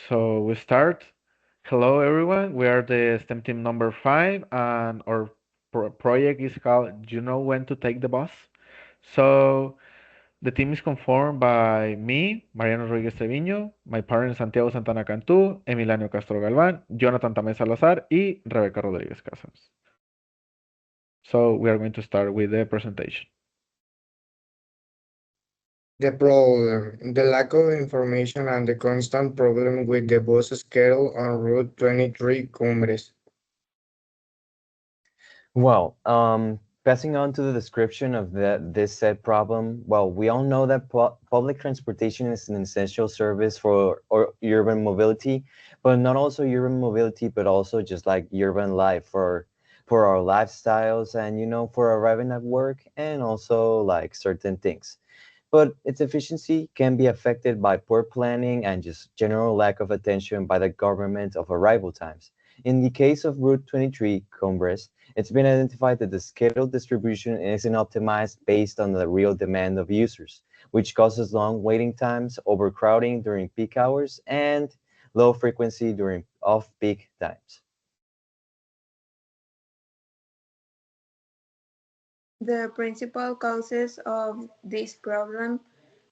So we start. Hello, everyone. We are the STEM team number 5, and our project is called You Know When to Take the Bus. So the team is conformed by me, Mariano Rodriguez Treviño, my parents Santiago Santana Cantú, Emiliano Castro Galván, Jonathan Tamés Salazar, y Rebeca Rodríguez Casas. So we are going to start with the presentation. The problem, the lack of information and the constant problem with the bus schedule on Route 23 Cumbres. Well, passing on to the description of this said problem, well, we all know that public transportation is an essential service for urban mobility, but not also urban mobility, but also just like urban life for our lifestyles and, for arriving at work and also like certain things. But its efficiency can be affected by poor planning and just general lack of attention by the government of arrival times. In the case of Route 23 Cumbres, it's been identified that the scheduled distribution isn't optimized based on the real demand of users, which causes long waiting times, overcrowding during peak hours, and low frequency during off-peak times. The principal causes of this problem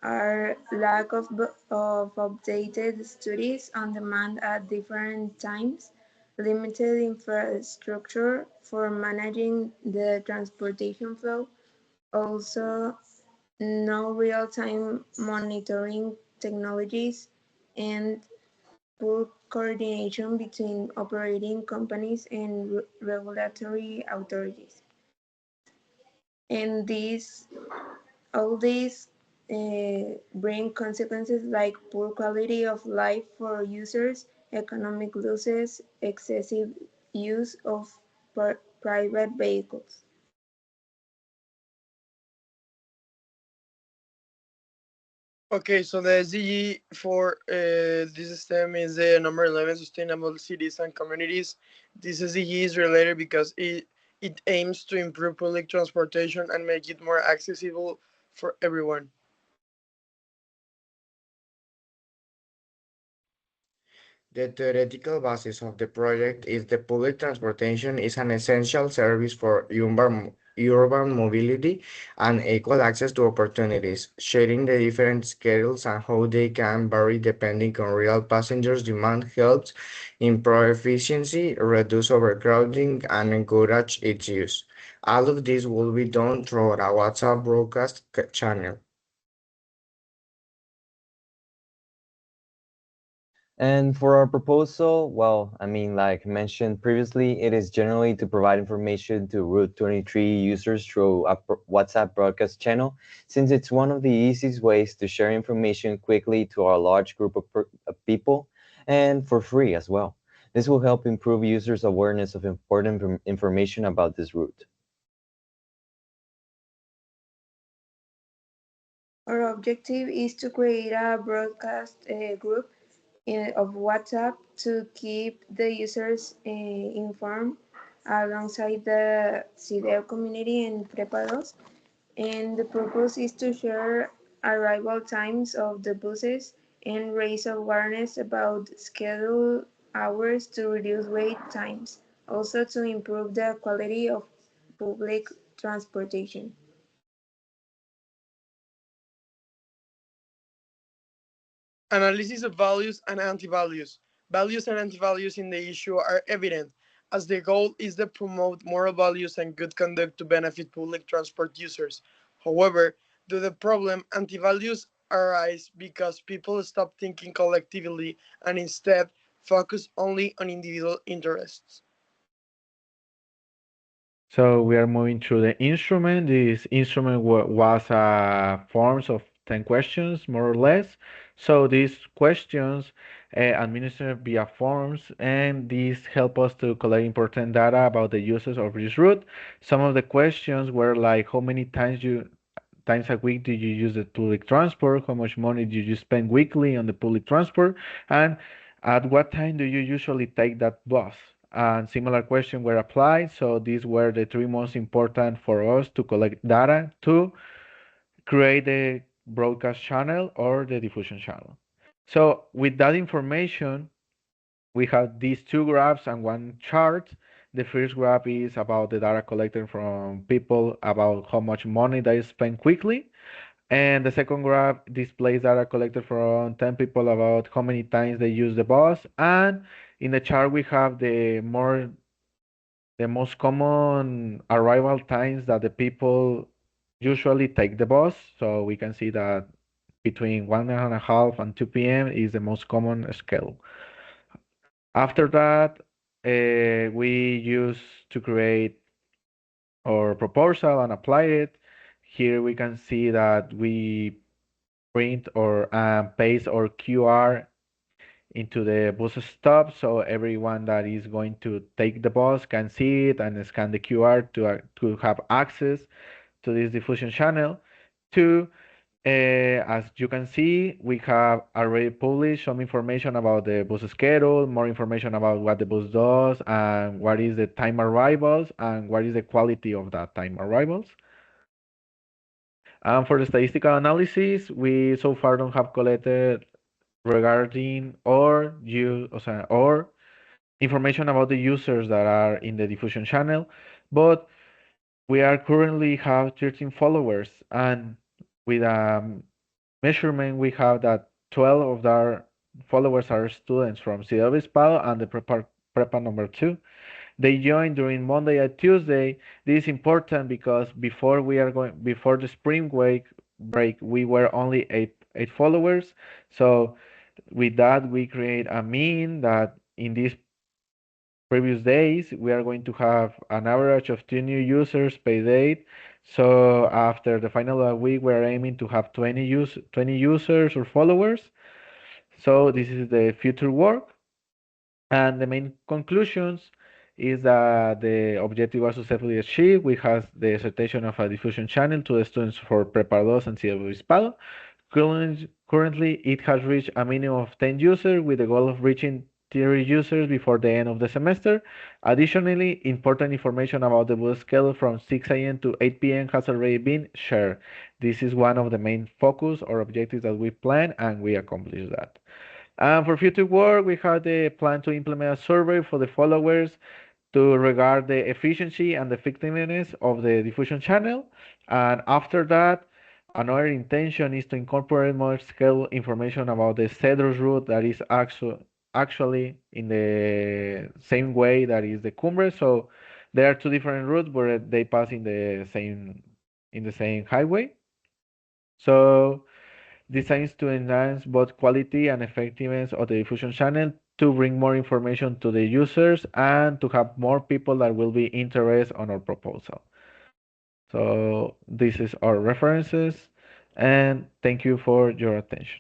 are lack of updated studies on demand at different times, limited infrastructure for managing the transportation flow, also no real-time monitoring technologies, and poor coordination between operating companies and regulatory authorities. And all these bring consequences like poor quality of life for users, economic losses, excessive use of private vehicles. Okay, so the SDG for this system is the number 11, Sustainable Cities and Communities. This SDG is related because it aims to improve public transportation and make it more accessible for everyone. The theoretical basis of the project is the public transportation is an essential service for urban mobility and equal access to opportunities, sharing the different schedules and how they can vary depending on real passengers' demand helps improve efficiency, reduce overcrowding, and encourage its use. All of this will be done through a WhatsApp broadcast channel. And for our proposal, well, like mentioned previously, it is generally to provide information to Route 23 users through a WhatsApp broadcast channel, since it's one of the easiest ways to share information quickly to our large group of people and for free as well. This will help improve users' awareness of important information about this route. Our objective is to create a broadcast group of WhatsApp to keep the users informed alongside the CIDEO community and Preparos. And the purpose is to share arrival times of the buses and raise awareness about scheduled hours to reduce wait times, also to improve the quality of public transportation. Analysis of values and anti-values. Values and anti-values in the issue are evident, as the goal is to promote moral values and good conduct to benefit public transport users. However, due to the problem, anti-values arise because people stop thinking collectively and instead focus only on individual interests. So we are moving to the instrument. This instrument was a forms of 10 questions, more or less. So these questions administered via forms, and these help us to collect important data about the uses of this route. Some of the questions were like, how many times a week do you use the public transport? How much money do you spend weekly on the public transport? And at what time do you usually take that bus? And similar questions were applied. So these were the three most important for us to collect data to create the broadcast channel or the diffusion channel. So with that information, we have these two graphs and one chart. The first graph is about the data collected from people about how much money they spend quickly. And the second graph displays data collected from 10 people about how many times they use the bus. And in the chart, we have the most common arrival times that the people usually take the bus. So we can see that between 1:30 and 2 p.m. is the most common scale. After that, we use to create our proposal and apply it. Here we can see that we print or paste our QR into the bus stop, so everyone that is going to take the bus can see it and scan the QR to have access to this diffusion channel. Two, as you can see, we have already published some information about the bus schedule, more information about what the bus does, and what is the time arrivals, and what is the quality of that time arrivals. And for the statistical analysis, we so far don't have collected regarding or information about the users that are in the diffusion channel, but we are currently have 13 followers, and with measurement we have that 12 of our followers are students from Ciudad Obispado and the prepa number 2. They joined during Monday and Tuesday. This is important because before the spring break we were only eight followers. So with that we create a mean that in these previous days we are going to have an average of 2 new users per day. So after the final week we're aiming to have 20 users or followers. So this is the future work. And the main conclusions is that the objective was successfully achieved. We have the citation of a diffusion channel to the students for Prepa 2 and Ciudad Obispado. Currently, it has reached a minimum of 10 users with the goal of reaching 30 users before the end of the semester. Additionally, important information about the bus schedule from 6 a.m. to 8 p.m. has already been shared. This is one of the main focus or objectives that we plan, and we accomplished that. And for future work, we have the plan to implement a survey for the followers to regard the efficiency and effectiveness of the diffusion channel. And after that, another intention is to incorporate more scale information about the Cedros route that is actually in the same way that is the Cumbre. So there are two different routes where they pass in the same highway. So designs to enhance both quality and effectiveness of the diffusion channel to bring more information to the users and to have more people that will be interested on our proposal. So this is our references, and thank you for your attention.